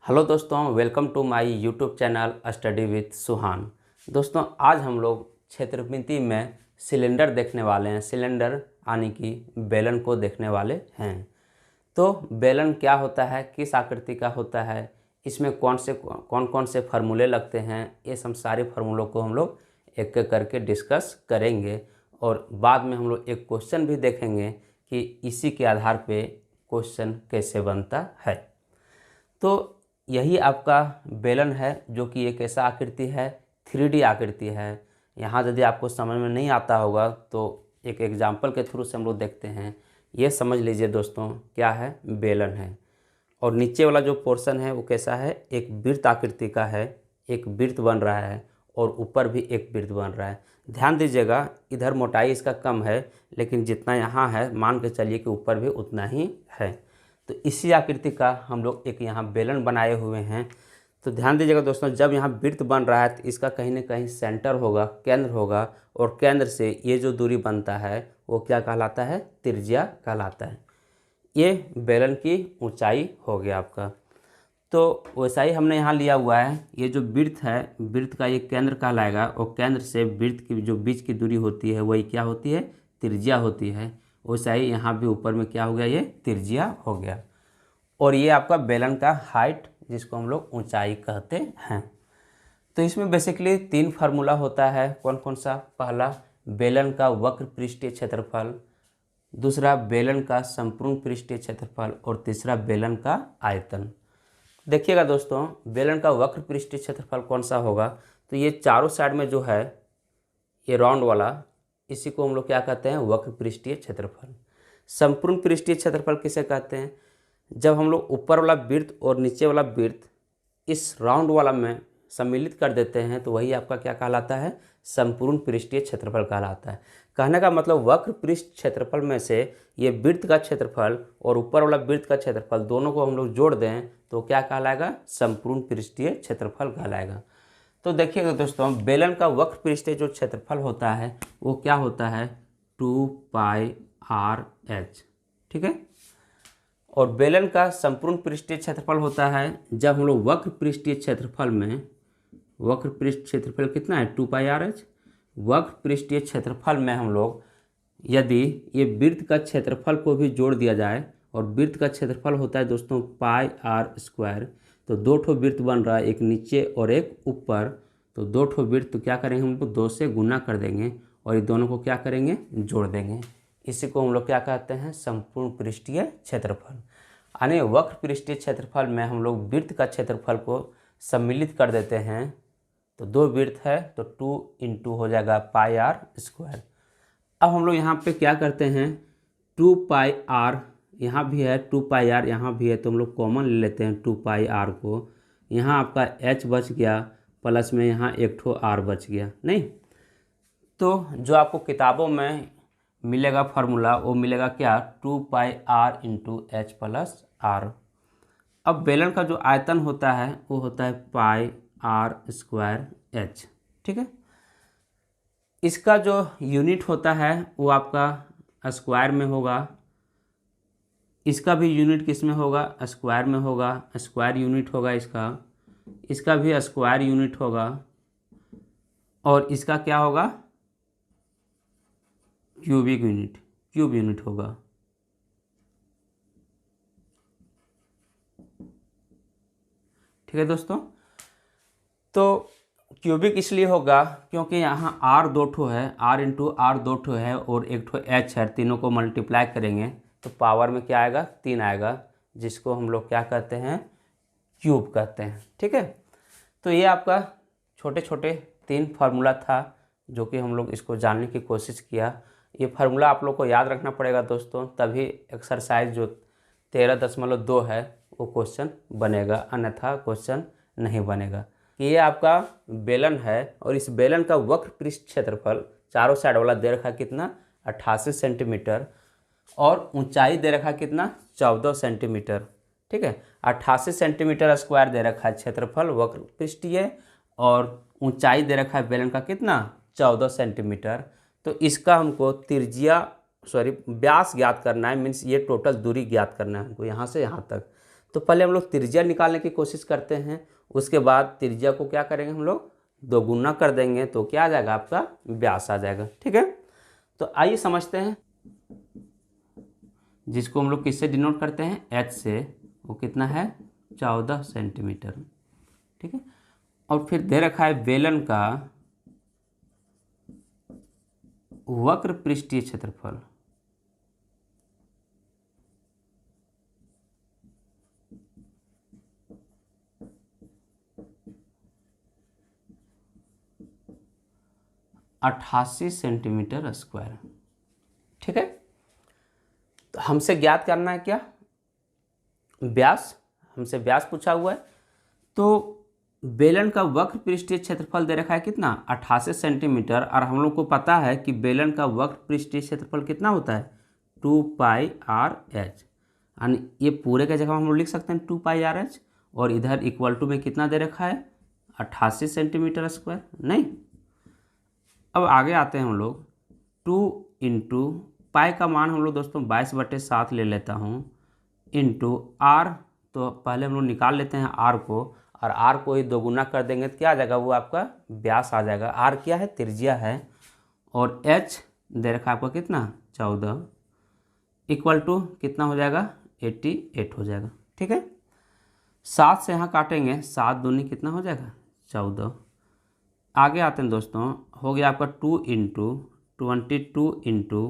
Hello दोस्तों, welcome to my YouTube channel study with Suhan. दोस्तों, आज हम लोग क्षेत्रमिति में सिलेंडर देखने वाले हैं। सिलेंडर यानी कि बेलन को देखने वाले हैं। तो बेलन क्या होता है, किस आकृति का होता है, इसमें कौन कौन से फार्मूले लगते हैं, ये सब सारे फार्मूलों को हम लोग एक एक करके डिस्कस करेंगे। और बाद में हम लोग एक क्वेश्चन भी देखेंगे कि इसी के आधार पे क्वेश्चन कैसे बनता है। तो यही आपका बेलन है, जो कि एक ऐसा आकृति है, 3D आकृति है। यहाँ यदि आपको समझ में नहीं आता होगा तो एक एग्जाम्पल के थ्रू से हम लोग देखते हैं। ये समझ लीजिए दोस्तों, क्या है, बेलन है। और नीचे वाला जो पोर्शन है वो कैसा है, एक वृत्त आकृति का है। एक वृत्त बन रहा है और ऊपर भी एक वृत्त बन रहा है। ध्यान दीजिएगा, इधर मोटाई इसका कम है, लेकिन जितना यहाँ है मान के चलिए कि ऊपर भी उतना ही है। तो इसी आकृति का हम लोग एक यहाँ बेलन बनाए हुए हैं। तो ध्यान दीजिएगा दोस्तों, जब यहाँ वृत्त बन रहा है तो इसका कहीं ना कहीं सेंटर होगा, केंद्र होगा, और केंद्र से ये जो दूरी बनता है वो क्या कहलाता है, त्रिज्या कहलाता है। ये बेलन की ऊंचाई हो गया आपका। तो वैसा ही हमने यहाँ लिया हुआ है, ये जो वृत्त है, वृत्त का ये केंद्र कहलाएगा, और केंद्र से वृत्त की जो बीच की दूरी होती है वही क्या होती है, त्रिज्या होती है। वैसा ही यहाँ भी ऊपर में क्या हो गया, ये त्रिज्या हो गया। और ये आपका बेलन का हाइट, जिसको हम लोग ऊंचाई कहते हैं। तो इसमें बेसिकली 3 फार्मूला होता है। कौन कौन सा? पहला, बेलन का वक्र पृष्ठीय क्षेत्रफल, दूसरा बेलन का संपूर्ण पृष्ठीय क्षेत्रफल, और तीसरा बेलन का आयतन। देखिएगा दोस्तों, बेलन का वक्र पृष्ठीय क्षेत्रफल कौन सा होगा, तो ये चारों साइड में जो है ये राउंड वाला, इसी को हम लोग क्या कहते हैं, वक्र पृष्ठीय क्षेत्रफल। संपूर्ण पृष्ठीय क्षेत्रफल किसे कहते हैं? जब हम लोग ऊपर वाला वृत्त और नीचे वाला वृत्त इस राउंड वाला में सम्मिलित कर देते हैं तो वही आपका क्या कहलाता है, संपूर्ण पृष्ठीय क्षेत्रफल कहलाता है। कहने का मतलब वक्र पृष्ठ क्षेत्रफल में से ये वृत्त का क्षेत्रफल और ऊपर वाला वृत्त का क्षेत्रफल दोनों को हम लोग जोड़ दें तो क्या कहलाएगा, संपूर्ण पृष्ठीय क्षेत्रफल कहलाएगा। तो देखिएगा दोस्तों, बेलन का वक्र पृष्ठीय जो क्षेत्रफल होता है वो क्या होता है, 2πr/h, ठीक है। और बेलन का संपूर्ण पृष्ठीय क्षेत्रफल होता है, जब हम लोग वक्र पृष्ठीय क्षेत्रफल में, वक्र पृष्ठ क्षेत्रफल कितना है, 2πr/h। वक्र पृष्ठीय क्षेत्रफल में हम लोग यदि ये वृत्त का क्षेत्रफल को भी जोड़ दिया जाए, और वृत्त का क्षेत्रफल होता है दोस्तों πr², तो 2 ठो वृत्त बन रहा है, एक नीचे और एक ऊपर। तो 2 ठो वृत्त तो क्या करेंगे, हम लोग 2 से गुना कर देंगे और ये दोनों को क्या करेंगे, जोड़ देंगे। इसी को हम लोग क्या कहते हैं, संपूर्ण पृष्ठीय क्षेत्रफल। यानी वक्र पृष्ठीय क्षेत्रफल में हम लोग वृत्त का क्षेत्रफल को सम्मिलित कर देते हैं। तो 2 वृत्त है तो 2 × हो जाएगा πr²। अब हम लोग यहाँ पे क्या करते हैं, 2πr यहाँ भी है, 2πr यहाँ भी है, तो हम लोग कॉमन ले लेते हैं 2πr को। यहाँ आपका h बच गया, प्लस में यहाँ एक ठो r बच गया, नहीं। तो जो आपको किताबों में मिलेगा फार्मूला वो मिलेगा क्या, 2πr × h + r। अब बेलन का जो आयतन होता है वो होता है πr²h, ठीक है। इसका जो यूनिट होता है वो आपका स्क्वायर में होगा। इसका भी यूनिट किस में होगा, स्क्वायर में होगा, स्क्वायर यूनिट होगा इसका भी स्क्वायर यूनिट होगा, और इसका क्या होगा, क्यूब यूनिट होगा। ठीक है दोस्तों, तो क्यूबिक इसलिए होगा क्योंकि यहाँ r 2 ठो है, r × r 2 ठो है और एक ठो h है, तीनों को मल्टीप्लाई करेंगे तो पावर में क्या आएगा, 3 आएगा, जिसको हम लोग क्या कहते हैं, क्यूब कहते हैं, ठीक है। तो ये आपका छोटे छोटे 3 फार्मूला था जो कि हम लोग इसको जानने की कोशिश किया। ये फार्मूला आप लोग को याद रखना पड़ेगा दोस्तों, तभी एक्सरसाइज जो 13.2 है वो क्वेश्चन बनेगा, अन्यथा क्वेश्चन नहीं बनेगा। ये आपका बेलन है और इस बेलन का वक्र पृष्ठ क्षेत्रफल चारों साइड वाला दे रखा कितना, 88 सेंटीमीटर, और ऊंचाई दे रखा कितना, 14 सेंटीमीटर, ठीक है। 88 सेंटीमीटर स्क्वायर दे रखा है क्षेत्रफल वक्र पृष्ठीय, और ऊंचाई दे रखा है बेलन का कितना, 14 सेंटीमीटर। तो इसका हमको व्यास ज्ञात करना है, मीन्स ये टोटल दूरी ज्ञात करना है हमको यहाँ से यहाँ तक। तो पहले हम लोग त्रिज्या निकालने की कोशिश करते हैं, उसके बाद त्रिज्या को क्या करेंगे हम लोग दोगुना कर देंगे तो क्या आ जाएगा आपका व्यास आ जाएगा। ठीक है, तो आइए समझते हैं, जिसको हम लोग किससे डिनोट करते हैं h से, वो कितना है 14 सेंटीमीटर। ठीक है, और फिर दे रखा है बेलन का वक्र पृष्ठीय क्षेत्रफल। अट्ठासी सेंटीमीटर स्क्वायर। ठीक है, तो हमसे ज्ञात करना है क्या व्यास, हमसे व्यास पूछा हुआ है। तो बेलन का वक्र पृष्ठीय क्षेत्रफल दे रखा है कितना 88 सेंटीमीटर, और हम लोग को पता है कि बेलन का वक्र पृष्ठीय क्षेत्रफल कितना होता है 2πr/h, यानी ये पूरे का जगह हम लोग लिख सकते हैं 2πr/h, और इधर इक्वल टू में कितना दे रखा है 88 सेंटीमीटर स्क्वायर। नहीं, अब आगे आते हैं हम लोग 2 इंटू पाई का मान हम लोग दोस्तों 22/7 ले लेता हूँ, इंटू आर, तो पहले हम लोग निकाल लेते हैं आर को, और आर को ही दोगुना कर देंगे तो क्या आ जाएगा वो आपका व्यास आ जाएगा। आर क्या है त्रिज्या है, और एच दे रखा है आपका कितना 14, इक्वल टू कितना हो जाएगा 88 हो जाएगा। ठीक है, 7 से यहाँ काटेंगे, 7 दूनी कितना हो जाएगा 14। आगे आते हैं दोस्तों, हो गया आपका 2 into 22 into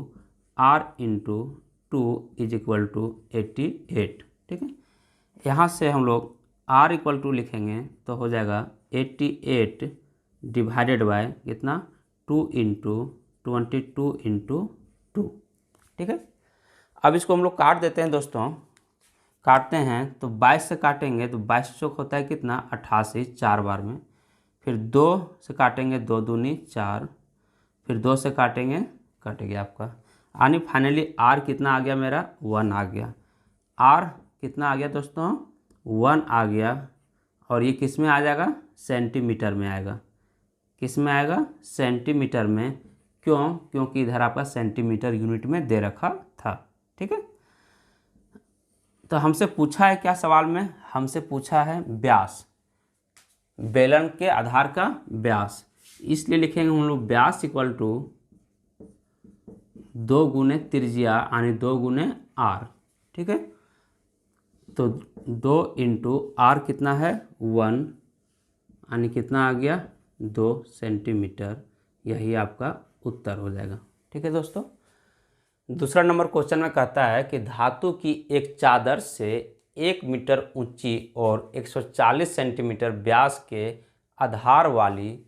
R into 2 is equal to 88। ठीक है, यहाँ से हम लोग r इक्वल टू लिखेंगे तो हो जाएगा 88 डिवाइडेड बाय कितना 2 इंटू 22 इंटू 2। ठीक है, अब इसको हम लोग काट देते हैं दोस्तों, काटते हैं तो 22 से काटेंगे तो 22 चौक होता है कितना 88 4 बार में, फिर 2 से काटेंगे 2 दूनी 4, फिर 2 से काटेंगे कट गया आपका, यानी फाइनली r कितना आ गया मेरा 1 आ गया। r कितना आ गया दोस्तों 1 आ गया, और ये किस में आ जाएगा सेंटीमीटर में आएगा, किस में आएगा सेंटीमीटर में, क्यों, क्योंकि इधर आपका सेंटीमीटर यूनिट में दे रखा था। ठीक है, तो हमसे पूछा है क्या सवाल में, हमसे पूछा है व्यास, बेलन के आधार का व्यास, इसलिए लिखेंगे हम लोग व्यास इक्वल टू 2 गुने त्रिज्या यानी 2 गुने आर। ठीक है, तो 2 इंटू आर कितना है 1, यानी कितना आ गया 2 सेंटीमीटर, यही आपका उत्तर हो जाएगा। ठीक है दोस्तों, दूसरा नंबर क्वेश्चन में कहता है कि धातु की एक चादर से 1 मीटर ऊंची और 140 सेंटीमीटर व्यास के आधार वाली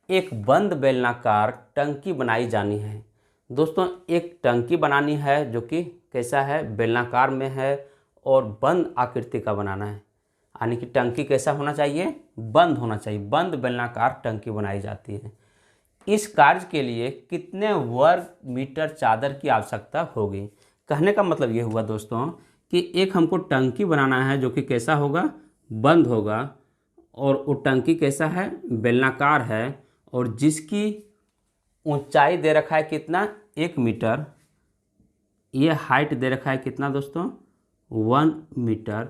एक बंद बेलनाकार टंकी बनाई जानी है। दोस्तों एक टंकी बनानी है जो कि कैसा है बेलनाकार में है और बंद आकृति का बनाना है, यानी कि टंकी कैसा होना चाहिए बंद होना चाहिए, बंद बेलनाकार टंकी बनाई जाती है। इस कार्य के लिए कितने वर्ग मीटर चादर की आवश्यकता होगी। कहने का मतलब ये हुआ दोस्तों कि एक हमको टंकी बनाना है जो कि कैसा होगा बंद होगा, और वो टंकी कैसा है बेलनाकार है, और जिसकी ऊंचाई दे रखा है कितना 1 मीटर, ये हाइट दे रखा है कितना दोस्तों 1 मीटर,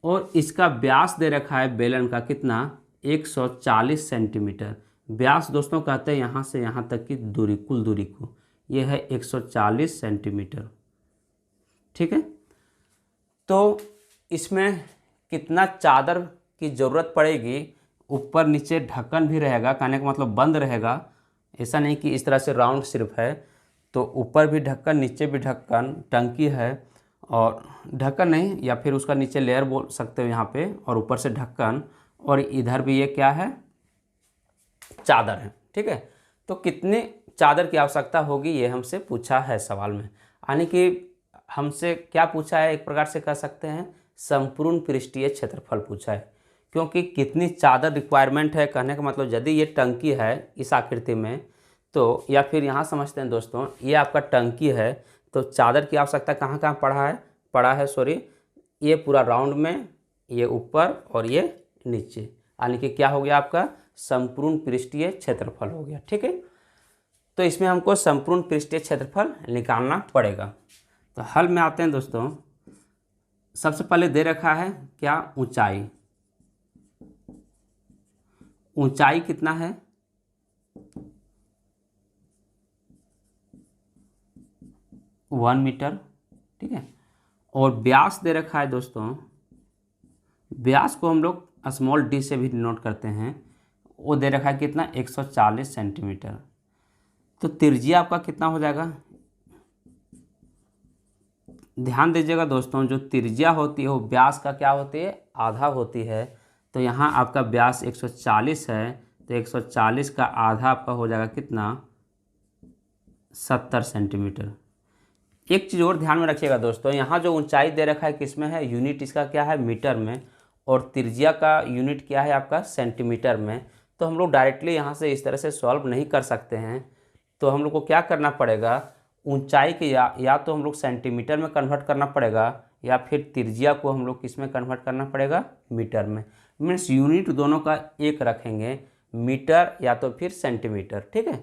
और इसका व्यास दे रखा है बेलन का कितना 140 सेंटीमीटर। व्यास दोस्तों कहते हैं यहाँ से यहाँ तक की दूरी, कुल दूरी को, ये है 140 सेंटीमीटर। ठीक है, तो इसमें कितना चादर की ज़रूरत पड़ेगी, ऊपर नीचे ढक्कन भी रहेगा, कहने का मतलब बंद रहेगा, ऐसा नहीं कि इस तरह से राउंड सिर्फ है, तो ऊपर भी ढक्कन नीचे भी ढक्कन, टंकी है और ढक्कन नहीं, या फिर उसका नीचे लेयर बोल सकते हो यहाँ पे, और ऊपर से ढक्कन, और इधर भी ये क्या है चादर है। ठीक है, तो कितने चादर की आवश्यकता होगी ये हमसे पूछा है सवाल में, यानी कि हमसे क्या पूछा है एक प्रकार से कह सकते हैं संपूर्ण पृष्ठीय क्षेत्रफल पूछा है, क्योंकि कितनी चादर रिक्वायरमेंट है, कहने का मतलब यदि ये टंकी है इस आकृति में तो, या फिर यहाँ समझते हैं दोस्तों ये आपका टंकी है, तो चादर की आवश्यकता कहाँ कहाँ पड़ा है सॉरी, ये पूरा राउंड में, ये ऊपर और ये नीचे, यानी कि क्या हो गया आपका संपूर्ण पृष्ठीय क्षेत्रफल हो गया। ठीक है, तो इसमें हमको संपूर्ण पृष्ठीय क्षेत्रफल निकालना पड़ेगा। तो हल में आते हैं दोस्तों, सबसे पहले दे रखा है क्या, ऊंचाई। ऊंचाई कितना है, 1 मीटर, ठीक है। और व्यास दे रखा है दोस्तों, व्यास को हम लोग स्मॉल डी से भी नोट करते हैं, वो दे रखा है कितना, 140 सेंटीमीटर। तो त्रिज्या आपका कितना हो जाएगा, ध्यान दीजिएगा दोस्तों, जो त्रिज्या होती है वो व्यास का क्या होती है, आधा होती है। तो यहाँ आपका व्यास 140 है, तो 140 का आधा आपका हो जाएगा कितना, 70 सेंटीमीटर। एक चीज़ और ध्यान में रखिएगा दोस्तों, यहाँ जो ऊंचाई दे रखा है किसमें है, यूनिट इसका क्या है, मीटर में, और त्रिज्या का यूनिट क्या है आपका, सेंटीमीटर में। तो हम लोग डायरेक्टली यहाँ से इस तरह से सॉल्व नहीं कर सकते हैं। तो हम लोग को क्या करना पड़ेगा, ऊंचाई के या तो हम लोग सेंटीमीटर में कन्वर्ट करना पड़ेगा, या फिर त्रिज्या को हम लोग किस में कन्वर्ट करना पड़ेगा, मीटर में। मीन्स यूनिट दोनों का एक रखेंगे, मीटर या तो फिर सेंटीमीटर, ठीक है।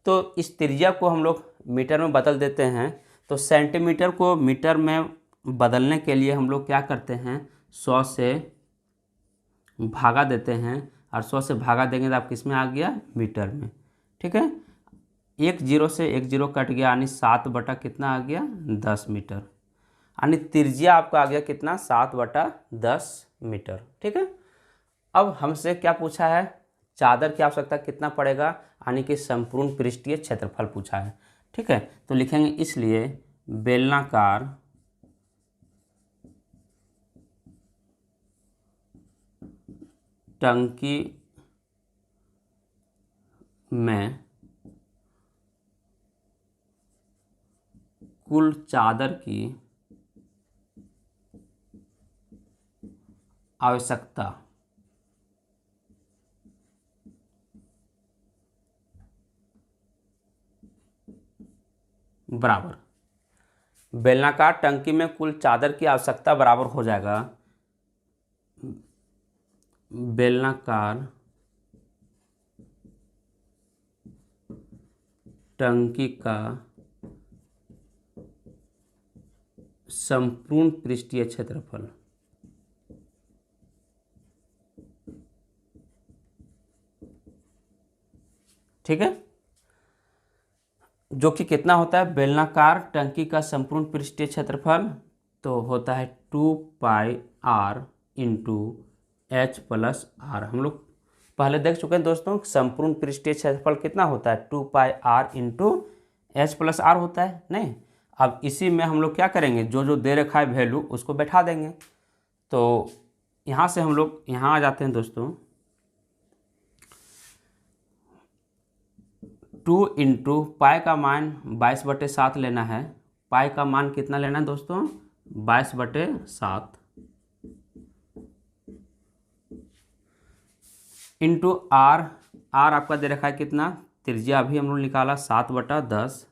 तो इस त्रिज्या को हम लोग मीटर में बदल देते हैं। तो सेंटीमीटर को मीटर में बदलने के लिए हम लोग क्या करते हैं, 100 से भागा देते हैं, और 100 से भागा देंगे तो आप किस में आ गया, मीटर में, ठीक है। एक जीरो से एक जीरो कट गया, यानी 7 बटा कितना आ गया, 10 मीटर। यानी त्रिज्या आपका आ गया कितना, 7 बटा 10 मीटर, ठीक है। अब हमसे क्या पूछा है, चादर की आवश्यकता कितना पड़ेगा, यानी कि संपूर्ण पृष्ठीय क्षेत्रफल पूछा है, ठीक है। तो लिखेंगे इसलिए बेलनाकार टंकी में कुल चादर की आवश्यकता बराबर, बेलनाकार टंकी में कुल चादर की आवश्यकता बराबर हो जाएगा, बेलनाकार टंकी का संपूर्ण पृष्ठीय क्षेत्रफल, ठीक है। जो कि कितना होता है, बेलनाकार टंकी का संपूर्ण पृष्ठीय क्षेत्रफल तो होता है 2πr into H plus are. हम लोग पहले देख चुके हैं दोस्तों, संपूर्ण पृष्ठीय क्षेत्रफल कितना होता है, 2πr into H plus are होता है, नहीं। अब इसी में हम लोग क्या करेंगे, जो जो दे रखा है वैल्यू उसको बैठा देंगे। तो यहाँ से हम लोग यहाँ आ जाते हैं दोस्तों, 2 इंटू पाई का मान 22/7 लेना है। पाई का मान कितना लेना है दोस्तों, 22/7 इंटू आर। आर आपका दे रखा है कितना, त्रिज्या अभी हम लोग निकाला 7/10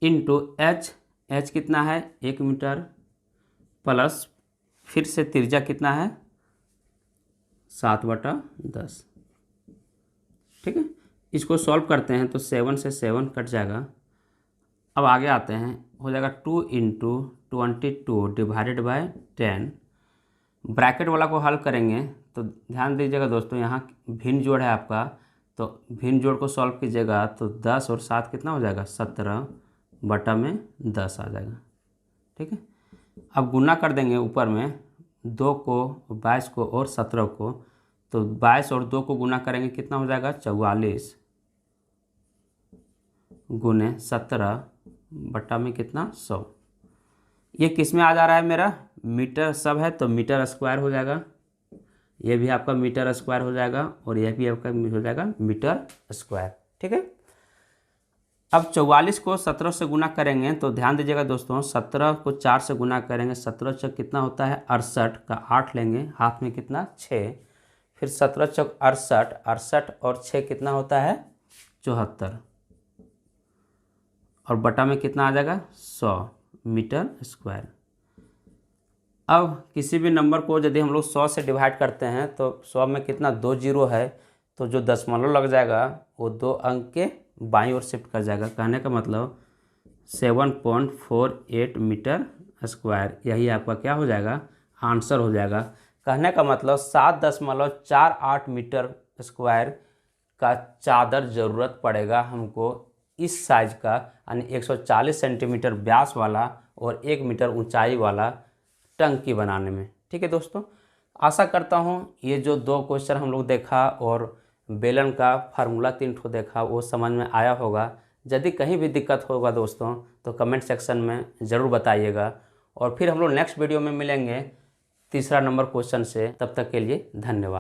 इंटू एच। एच कितना है, 1 मीटर, प्लस फिर से त्रिज्या कितना है, 7/10, ठीक है। इसको सॉल्व करते हैं तो 7 से 7 कट जाएगा। अब आगे आते हैं, हो जाएगा 2 इंटू 22 डिवाइडेड बाय 10। ब्रैकेट वाला को हल करेंगे तो ध्यान दीजिएगा दोस्तों, यहाँ भिन्न जोड़ है आपका, तो भिन्न जोड़ को सॉल्व कीजिएगा तो 10 और 7 कितना हो जाएगा, 17/10 आ जाएगा, ठीक है। अब गुना कर देंगे ऊपर में, 2 को 22 को और 17 को, तो 22 और 2 को गुना करेंगे कितना हो जाएगा, 44 गुने 17 बटा में कितना, 100। ये किस में आ जा रहा है मेरा, मीटर सब है तो मीटर स्क्वायर हो जाएगा, ये भी आपका मीटर स्क्वायर हो जाएगा, और यह भी आपका हो जाएगा मीटर स्क्वायर, ठीक है। अब 44 को 17 से गुना करेंगे तो ध्यान दीजिएगा दोस्तों, 17 को 4 से गुना करेंगे, 17 चौक कितना होता है 68 का 8 लेंगे, हाथ में कितना 6, फिर 17 चौक 68, 68 और 6 कितना होता है 74, और बटा में कितना आ जाएगा 100 मीटर स्क्वायर। अब किसी भी नंबर को यदि हम लोग 100 से डिवाइड करते हैं तो 100 में कितना 2 जीरो है, तो जो दशमलव लग जाएगा वो 2 अंक के बाईं ओर शिफ्ट कर जाएगा। कहने का मतलब 7.48 मीटर स्क्वायर, यही आपका क्या हो जाएगा, आंसर हो जाएगा। कहने का मतलब 7.48 मीटर स्क्वायर का चादर ज़रूरत पड़ेगा हमको इस साइज का, यानी 140 सेंटीमीटर व्यास वाला और 1 मीटर ऊंचाई वाला टंकी बनाने में। ठीक है दोस्तों, आशा करता हूँ ये जो 2 क्वेश्चन हम लोग देखा और बेलन का फार्मूला 3 ठो देखा वो समझ में आया होगा। यदि कहीं भी दिक्कत होगा दोस्तों तो कमेंट सेक्शन में ज़रूर बताइएगा, और फिर हम लोग नेक्स्ट वीडियो में मिलेंगे तीसरा नंबर क्वेश्चन से। तब तक के लिए धन्यवाद।